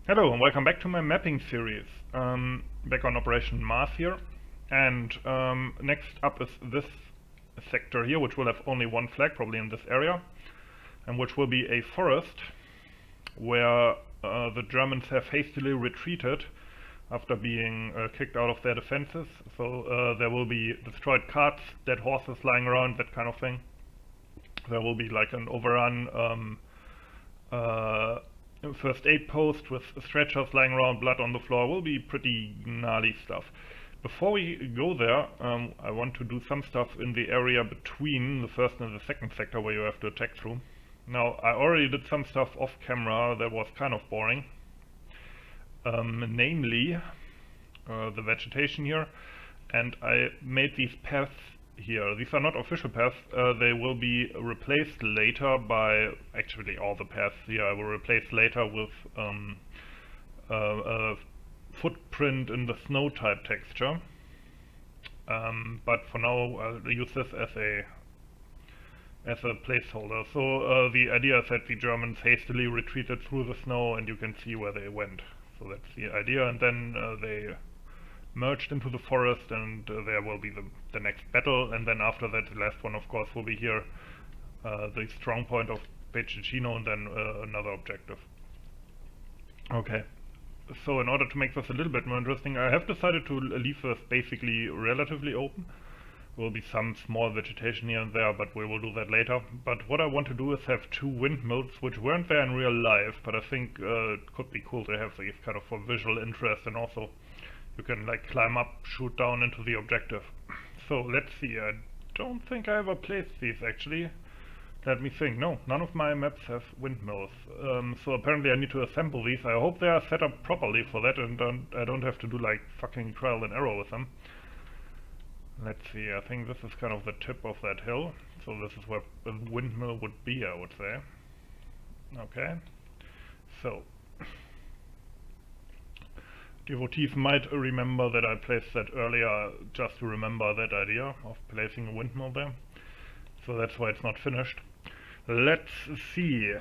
Hello and welcome back to my mapping series. Back on Operation Mars here, and next up is this sector here, which will have only one flag, probably in this area, and which will be a forest where the Germans have hastily retreated after being kicked out of their defenses. So there will be destroyed carts, dead horses lying around, that kind of thing. There will be like an overrun first aid post with stretchers lying around, blood on the floor. Will be pretty gnarly stuff. Before we go there, I want to do some stuff in the area between the first and the second sector where you have to attack through. Now, I already did some stuff off camera that was kind of boring. Namely, the vegetation here, and I made these paths here. These are not official paths, they will be replaced later by, actually all the paths here I will replace later with a footprint in the snow type texture. But for now I'll use this as a placeholder. So the idea is that the Germans hastily retreated through the snow and you can see where they went. So that's the idea, and then they merged into the forest, and there will be the next battle, and then after that the last one of course will be here, the strong point of Pechicino, and then another objective. Okay, so in order to make this a little bit more interesting, I have decided to leave this basically relatively open. There will be some small vegetation here and there, but we will do that later. But what I want to do is have two windmills, which weren't there in real life, but I think it could be cool to have these kind of for visual interest, and also you can like climb up, shoot down into the objective. So let's see, I don't think I ever placed these actually. Let me think. No, none of my maps have windmills. So apparently I need to assemble these. I hope they are set up properly for that, and I don't have to do like fucking trial and error with them. Let's see, I think this is kind of the tip of that hill. So this is where a windmill would be, I would say. Okay. So devotees might remember that I placed that earlier, just to remember that idea of placing a windmill there. So that's why it's not finished. Let's see.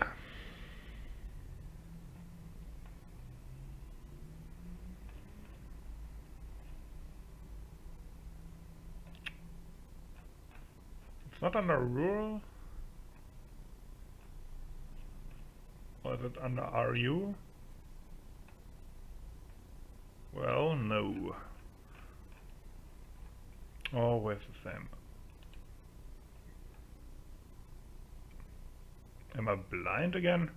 It's not under rural? Or is it under RU? Well, no. Always the same. Am I blind again?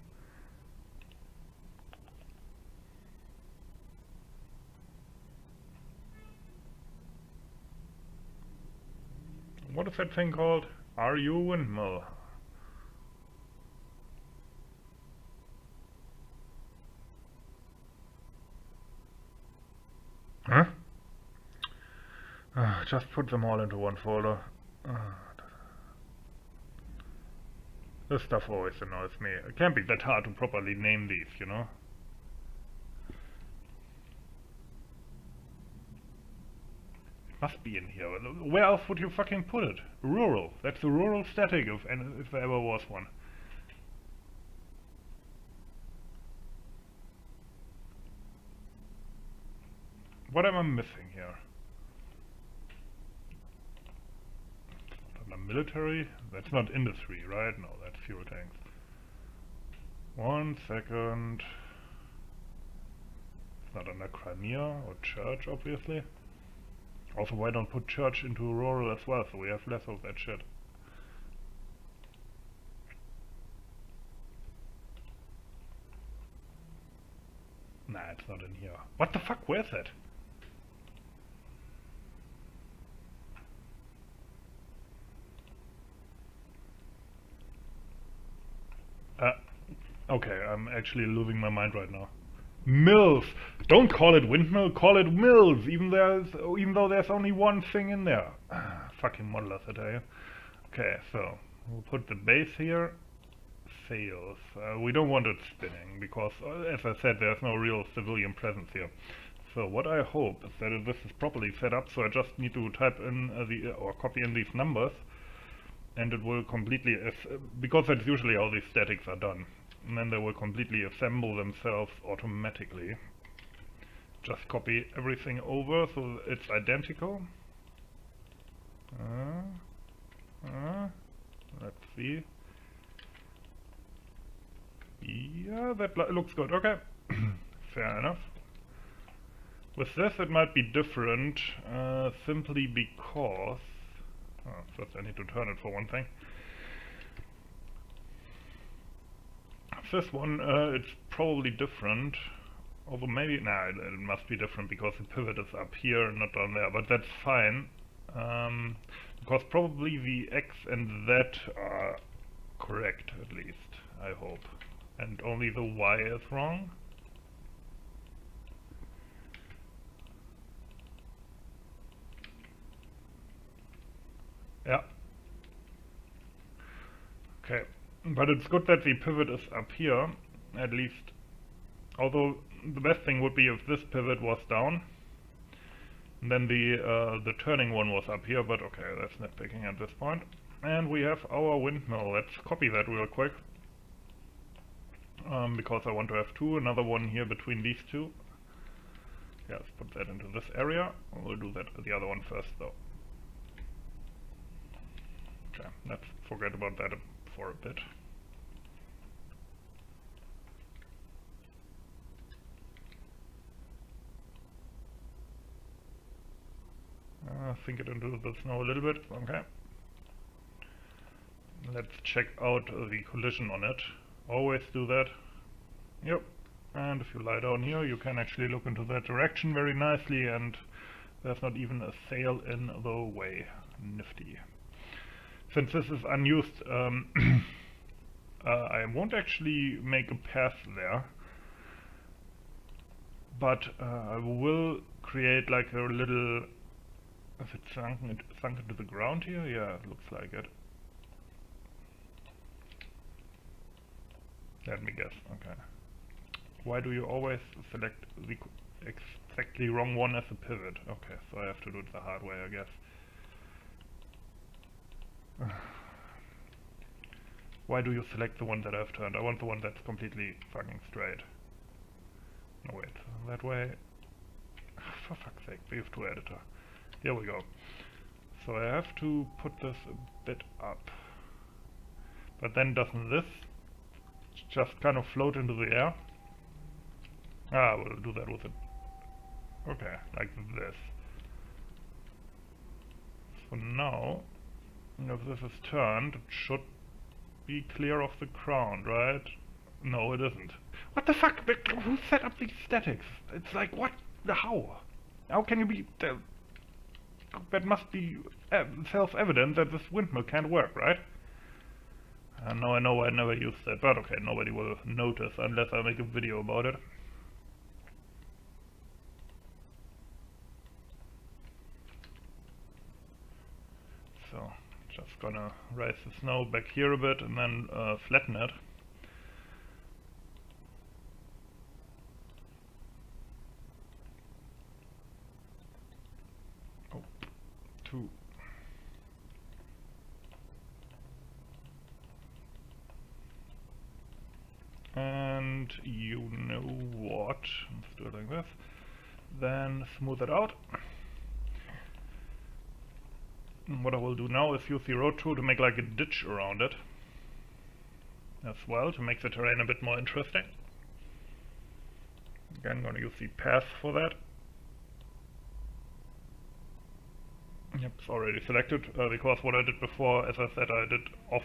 What is that thing called? RU Windmill. Huh? Just put them all into one folder. This stuff always annoys me. It can't be that hard to properly name these, you know? It must be in here. Where else would you fucking put it? Rural. That's the rural static if there ever was one. What am I missing here? Under military? That's not industry, right? No, that's fuel tanks. 1 second. It's not under Crimea or church, obviously. Also, why don't put church into rural as well, so we have less of that shit. Nah, it's not in here. What the fuck? Where's that? Okay, I'm actually losing my mind right now. Mills! Don't call it windmill, call it mills! Even though there's only one thing in there. Fucking modelers, I tell you. Okay, so we'll put the base here. Sails. We don't want it spinning because, as I said, there's no real civilian presence here. So what I hope is that this is properly set up. So I just need to type in or copy in these numbers, and it will completely, because that's usually how these statics are done. and then they will completely assemble themselves automatically. Just copy everything over so it's identical. Let's see. Yeah, that looks good. Okay. Fair enough. With this it might be different, simply because... first I need to turn it for one thing. This one, it's probably different. Although maybe... Nah, it must be different because the pivot is up here and not down there, but that's fine. Because probably the X and Z are correct, at least, I hope. And only the Y is wrong. Yeah. Okay. But it's good that the pivot is up here, at least. Although the best thing would be if this pivot was down. And then the turning one was up here, but okay, that's nitpicking at this point. And we have our windmill. Let's copy that real quick. Because I want to have two, another one here between these two. Yeah, let's put that into this area. We'll do that the other one first though. Okay, let's forget about that for a bit. Sink it into the snow a little bit. Okay. Let's check out the collision on it. Always do that. Yep. And if you lie down here, you can actually look into that direction very nicely, and there's not even a sail in the way. Nifty. Since this is unused, I won't actually make a path there, but I will create like a little... Is it sunk into the ground here? Yeah, it looks like it. Let me guess. Okay. Why do you always select the exactly wrong one as a pivot? Okay, so I have to do it the hard way, I guess. Why do you select the one that I've turned? I want the one that's completely fucking straight. No, wait. That way... For fuck's sake, FH2 editor. Here we go. So I have to put this a bit up. But then doesn't this just kind of float into the air? Ah, we'll do that with it. Okay, like this. So now, if this is turned, it should be clear of the ground, right? No, it isn't. What the fuck? Who set up these statics? It's like, what? How? How can you be... that must be self-evident that this windmill can't work, right? Now I know I never used that, but okay, nobody will notice unless I make a video about it. So, just gonna raise the snow back here a bit and then flatten it. Oh, 2. And you know what? Let's do it like this. Then smooth it out. And what I will do now is use the road tool to make like a ditch around it as well, to make the terrain a bit more interesting. Again, I'm going to use the path for that. Yep, it's already selected, because what I did before, as I said, I did off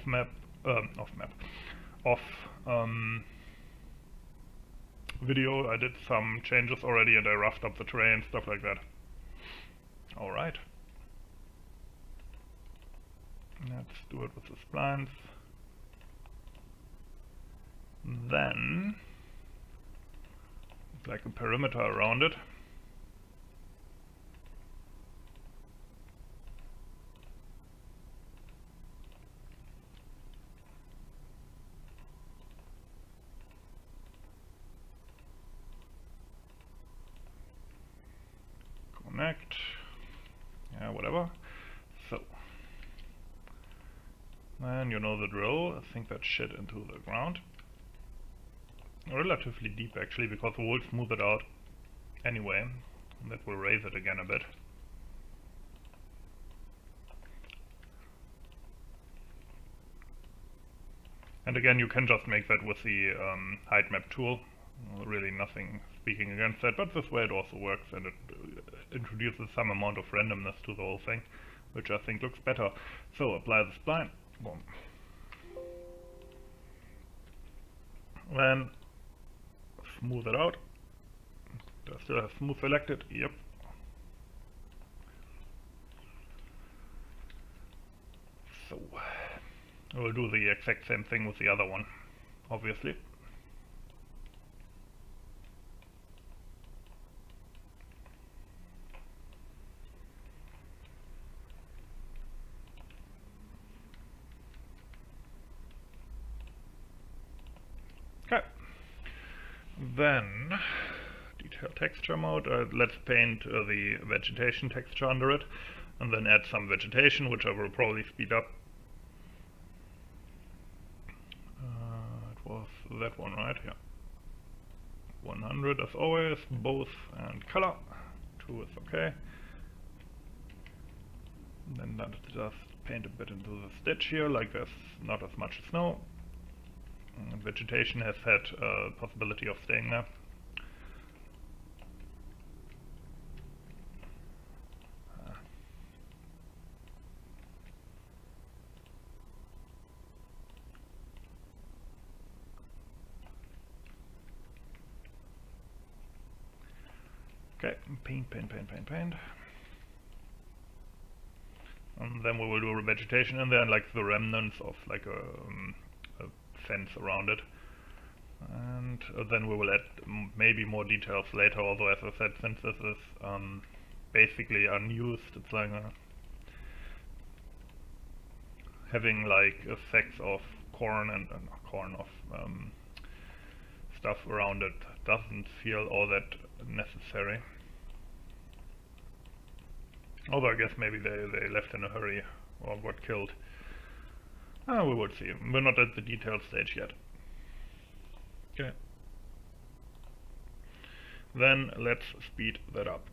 video, I did some changes already and I roughed up the terrain, stuff like that. Alright. Let's do it with the splines. Then, it's like a perimeter around it. Connect. Yeah, whatever. So. And you know the drill. Sink that shit into the ground. relatively deep actually, because we'll smooth it out anyway. And that will raise it again a bit. And again, you can just make that with the height map tool. Really nothing speaking against that, but this way it also works, and it introduces some amount of randomness to the whole thing, which I think looks better. So apply the spline. Boom. Then smooth it out. Do I still have smooth selected? Yep. So we'll do the exact same thing with the other one, obviously. Okay. Then detail texture mode. Let's paint the vegetation texture under it, and then add some vegetation, which I will probably speed up. It was that one, right? Yeah. 100 as always, both, and color. 2 is okay. And then let's just paint a bit into the stitch here, like there's not as much snow. And vegetation has had a possibility of staying there. Okay, paint. And then we will do vegetation, and then like the remnants of like a fence around it. And then we will add maybe more details later, although as I said, since this is basically unused, it's like having like effects of corn and stuff around it doesn't feel all that necessary. Although I guess maybe they left in a hurry or got killed. We will see. We're not at the detailed stage yet. Okay. Then let's speed that up.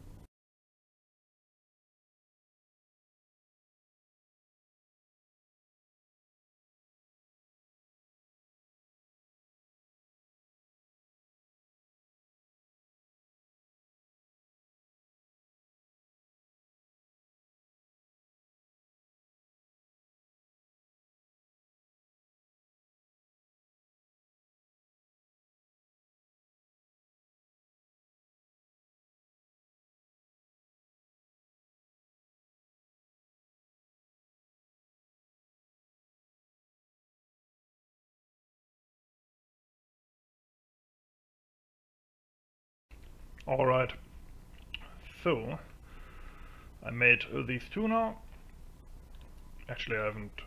Alright, so I made these two now. Actually I haven't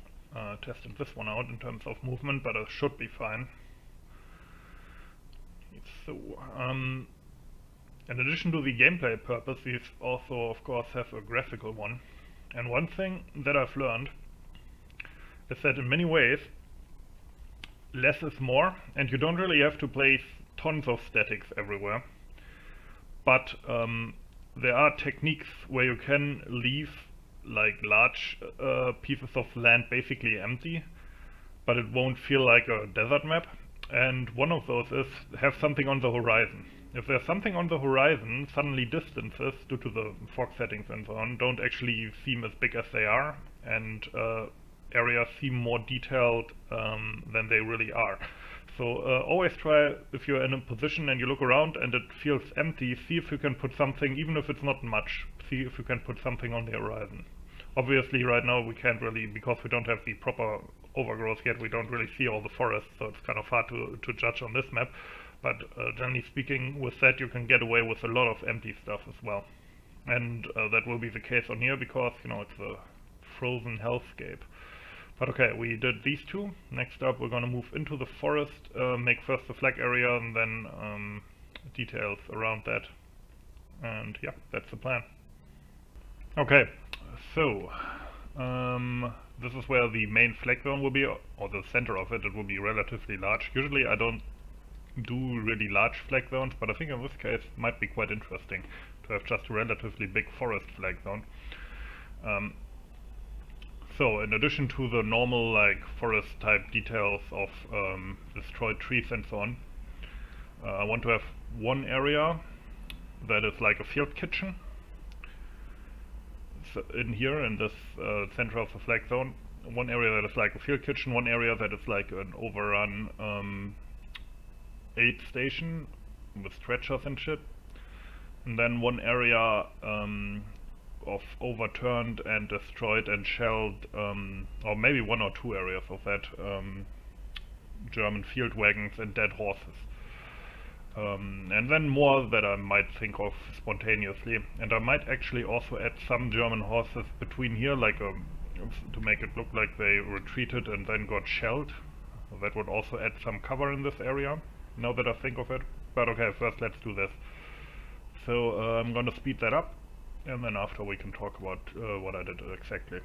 tested this one out in terms of movement, but it should be fine. So, in addition to the gameplay purpose, these also of course have a graphical one. And one thing that I've learned is that in many ways less is more, and you don't really have to place tons of statics everywhere. But there are techniques where you can leave like large pieces of land basically empty, but it won't feel like a desert map. And one of those is have something on the horizon. If there's something on the horizon, suddenly distances, due to the fog settings and so on, don't actually seem as big as they are, and areas seem more detailed than they really are. So always try, if you're in a position and you look around and it feels empty, see if you can put something, even if it's not much, see if you can put something on the horizon. Obviously right now we can't really, because we don't have the proper overgrowth yet, we don't really see all the forests, so it's kind of hard to judge on this map. But generally speaking, with that you can get away with a lot of empty stuff as well. And that will be the case on here, because, you know, it's a frozen hellscape. But okay, we did these two. Next up we're gonna move into the forest, make first the flag area and then details around that. And yeah, that's the plan. Okay, so this is where the main flag zone will be, or the center of it. It will be relatively large. Usually I don't do really large flag zones, but I think in this case it might be quite interesting to have just a relatively big forest flag zone. So in addition to the normal like forest type details of destroyed trees and so on, I want to have one area that is like a field kitchen. So in here, in this center of the flag zone, one area that is like a field kitchen, one area that is like an overrun aid station with stretchers and shit, and then one area of overturned and destroyed and shelled, or maybe one or two areas of that, German field wagons and dead horses. And then more that I might think of spontaneously. And I might actually also add some German horses between here, like to make it look like they retreated and then got shelled. That would also add some cover in this area, now that I think of it. But okay, first let's do this. So I'm gonna speed that up, and then after we can talk about what I did exactly.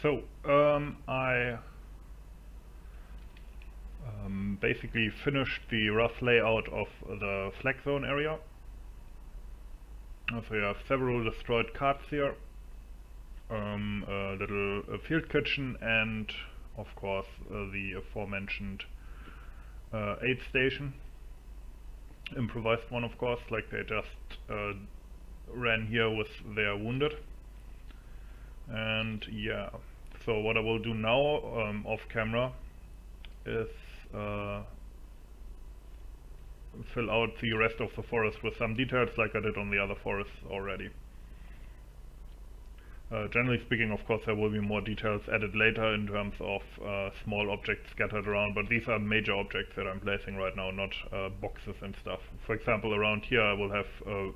So, I basically finished the rough layout of the flag zone area. So you have several destroyed carts here, a little field kitchen, and of course the aforementioned aid station. Improvised one, of course, like they just ran here with their wounded. And yeah, so what I will do now off camera is fill out the rest of the forest with some details like I did on the other forests already. Generally speaking, of course, there will be more details added later in terms of small objects scattered around, but these are major objects that I'm placing right now, not boxes and stuff. For example, around here I will have a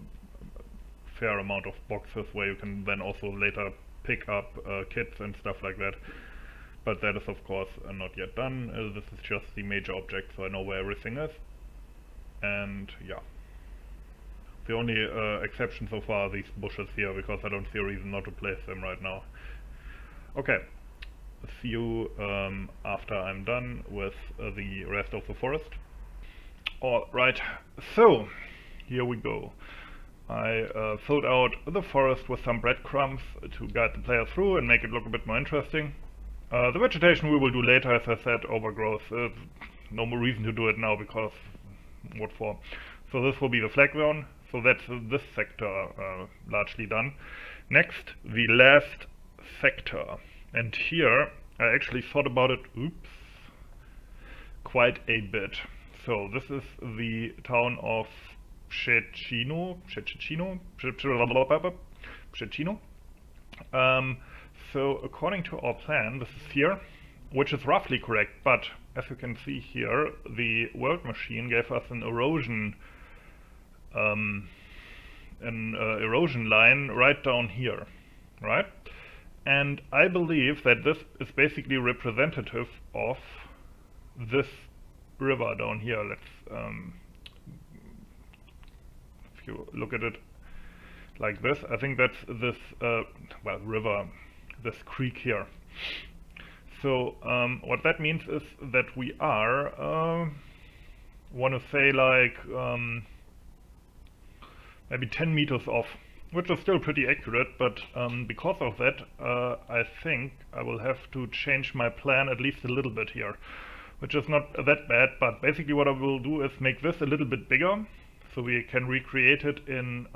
fair amount of boxes where you can then also later pick up kits and stuff like that. But that is of course not yet done. This is just the major object, so I know where everything is. And yeah. The only exception so far are these bushes here, because I don't see a reason not to place them right now. Okay, see you after I'm done with the rest of the forest. Alright, so here we go. I filled out the forest with some breadcrumbs to guide the player through and make it look a bit more interesting. The vegetation we will do later, as I said, overgrowth. No more reason to do it now, because what for? So this will be the flag zone. So that's this sector largely done. Next, the last sector. And here I actually thought about it, quite a bit. So this is the town of Szczecino. So according to our plan, this is here, which is roughly correct, but as you can see here, the world machine gave us an erosion line right down here, right? And I believe that this is basically representative of this river down here. Let's if you look at it like this, I think that's this well, river, this creek here. So what that means is that we are want to say like maybe 10 meters off, which is still pretty accurate, but because of that I think I will have to change my plan at least a little bit here, which is not that bad. But basically what I will do is make this a little bit bigger so we can recreate it in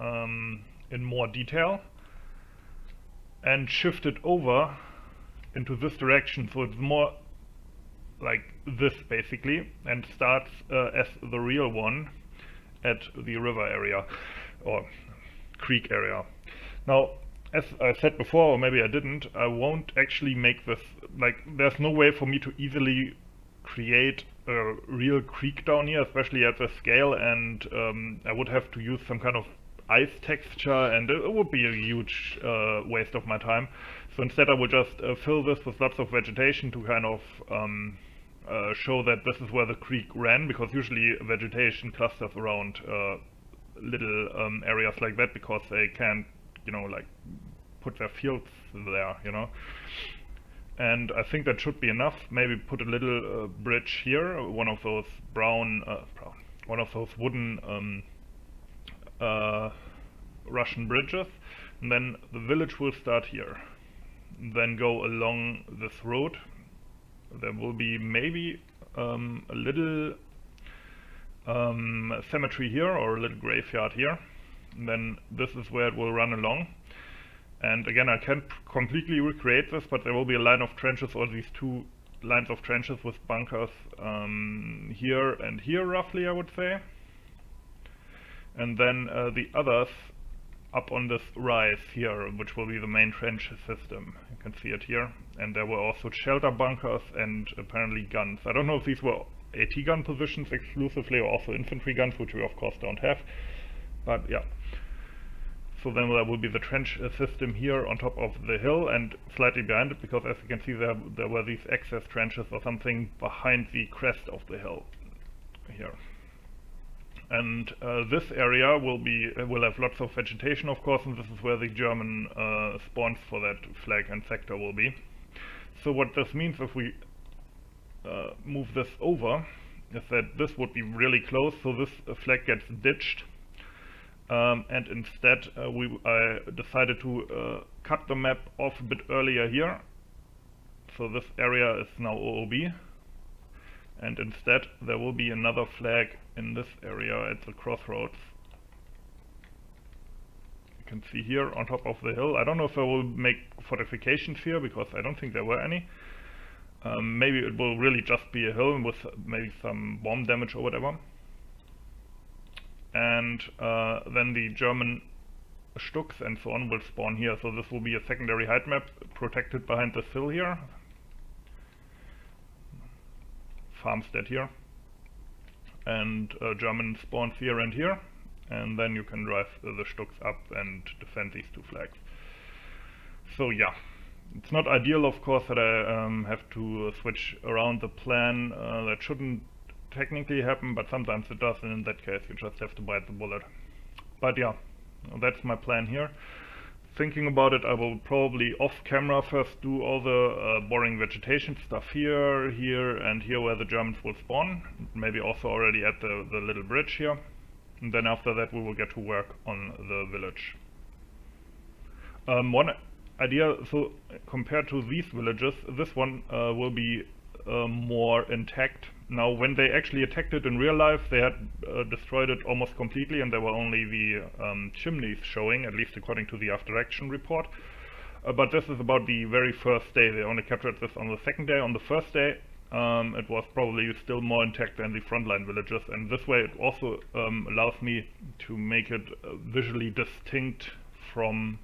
more detail, and shift it over into this direction, so it's more like this basically, and starts as the real one at the river area or creek area. Now, as I said before, or maybe I didn't, I won't actually make this, like, there's no way for me to easily create a real creek down here, especially at the scale, and I would have to use some kind of ice texture, and it would be a huge waste of my time. So instead I will just fill this with lots of vegetation to kind of show that this is where the creek ran, because usually vegetation clusters around little areas like that, because they can't, you know, like put their fields there, you know. And I think that should be enough. Maybe put a little bridge here, one of those one of those wooden Russian bridges, and then the village will start here, then go along this road. There will be maybe a little cemetery here, or a little graveyard here, and then this is where it will run along. And again, I can't completely recreate this, but there will be a line of trenches, or these two lines of trenches with bunkers here and here roughly, I would say. And then the others up on this rise here, which will be the main trench system. You can see it here. And there were also shelter bunkers and apparently guns. I don't know if these were AT gun positions exclusively, or also infantry guns, which we of course don't have. But yeah. So then there will be the trench system here on top of the hill and slightly behind it, because as you can see there were these excess trenches or something behind the crest of the hill here. And this area will have lots of vegetation, of course, and this is where the German spawns for that flag and sector will be. So what this means if we move this over is that this would be really close, so this flag gets ditched. And instead I decided to cut the map off a bit earlier here. So this area is now OOB. And instead there will be another flag in this area at the crossroads. You can see here on top of the hill. I don't know if I will make fortifications here because I don't think there were any. Maybe it will really just be a hill with maybe some bomb damage or whatever. And then the German Stuks and so on will spawn here. So this will be a secondary height map protected behind this hill here. Farmstead here. And German spawns here and here. And then you can drive the Stuks up and defend these two flags. So yeah. It's not ideal, of course, that I have to switch around the plan. That shouldn't technically happen, but sometimes it does, and in that case you just have to bite the bullet. But yeah, that's my plan here. Thinking about it, I will probably off camera first do all the boring vegetation stuff here, here and here where the Germans will spawn. Maybe also already at the little bridge here. And then after that we will get to work on the village. One idea, so compared to these villages, this one will be more intact. Now when they actually attacked it in real life, they had destroyed it almost completely, and there were only the chimneys showing, at least according to the after action report. But this is about the very first day. They only captured this on the second day. On the first day it was probably still more intact than the frontline villages, and this way it also allows me to make it visually distinct from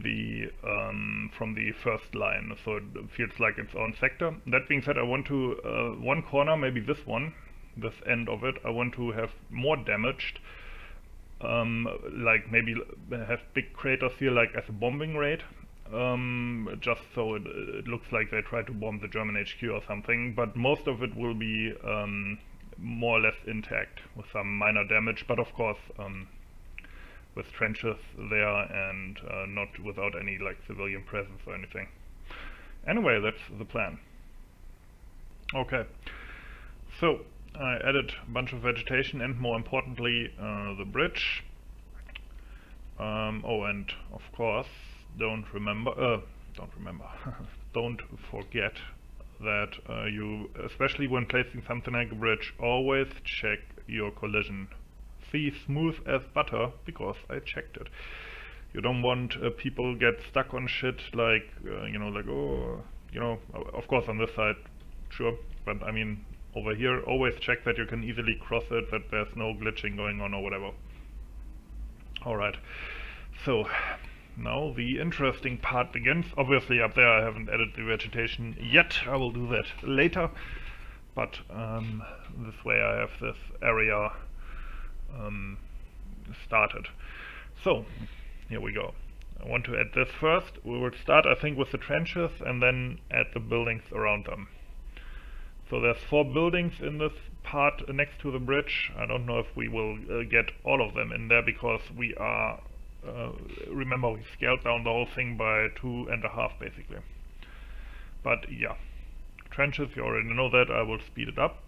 the first line, so it feels like its own sector. That being said, I want to one corner, maybe this one, this end of it, I want to have more damaged, like maybe have big craters here, like as a bombing raid, just so it looks like they try to bomb the German HQ or something. But most of it will be more or less intact with some minor damage, but of course with trenches there and not without any like civilian presence or anything. Anyway, that's the plan. Okay, so I added a bunch of vegetation and more importantly the bridge. Oh, and of course don't forget that you, especially when placing something like a bridge, always check your collision. See smooth as butter, because I checked it. You don't want people get stuck on shit like, you know, like, oh, you know, of course on this side, sure, but I mean over here, always check that you can easily cross it, that there's no glitching going on or whatever. Alright, so now the interesting part begins. Obviously up there I haven't added the vegetation yet, I will do that later, but this way I have this area started. So here we go. I want to add this first. We will start, I think, with the trenches and then add the buildings around them. So there's 4 buildings in this part next to the bridge. I don't know if we will get all of them in there because we are, remember, we scaled down the whole thing by 2.5 basically. But yeah, trenches, you already know that. I will speed it up.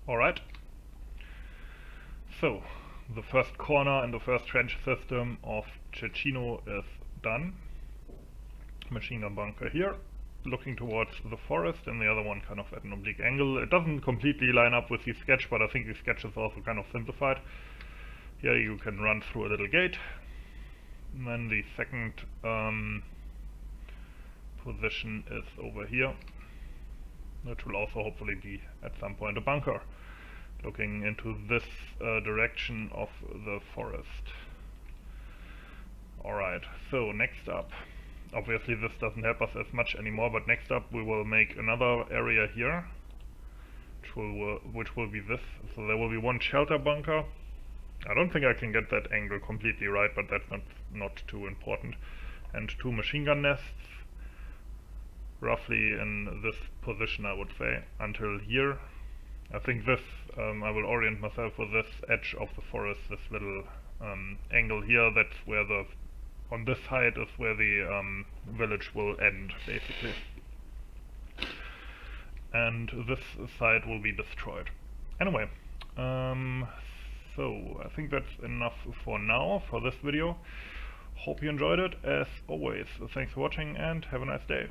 Alright. So, the first corner and the first trench system of Cecchino is done. Machine gun bunker here, looking towards the forest, and the other one kind of at an oblique angle. It doesn't completely line up with the sketch, but I think the sketch is also kind of simplified. Here you can run through a little gate. And then the second position is over here, which will also hopefully be at some point a bunker, looking into this direction of the forest. Alright, so next up, obviously this doesn't help us as much anymore, but next up we will make another area here, which will be this. So there will be one shelter bunker. I don't think I can get that angle completely right, but that's not too important. And two machine gun nests, roughly in this position I would say, until here. I think this, I will orient myself with this edge of the forest, this little angle here. That's where on this side is where the village will end, basically. And this side will be destroyed. Anyway, so I think that's enough for now, for this video. Hope you enjoyed it. As always, thanks for watching and have a nice day.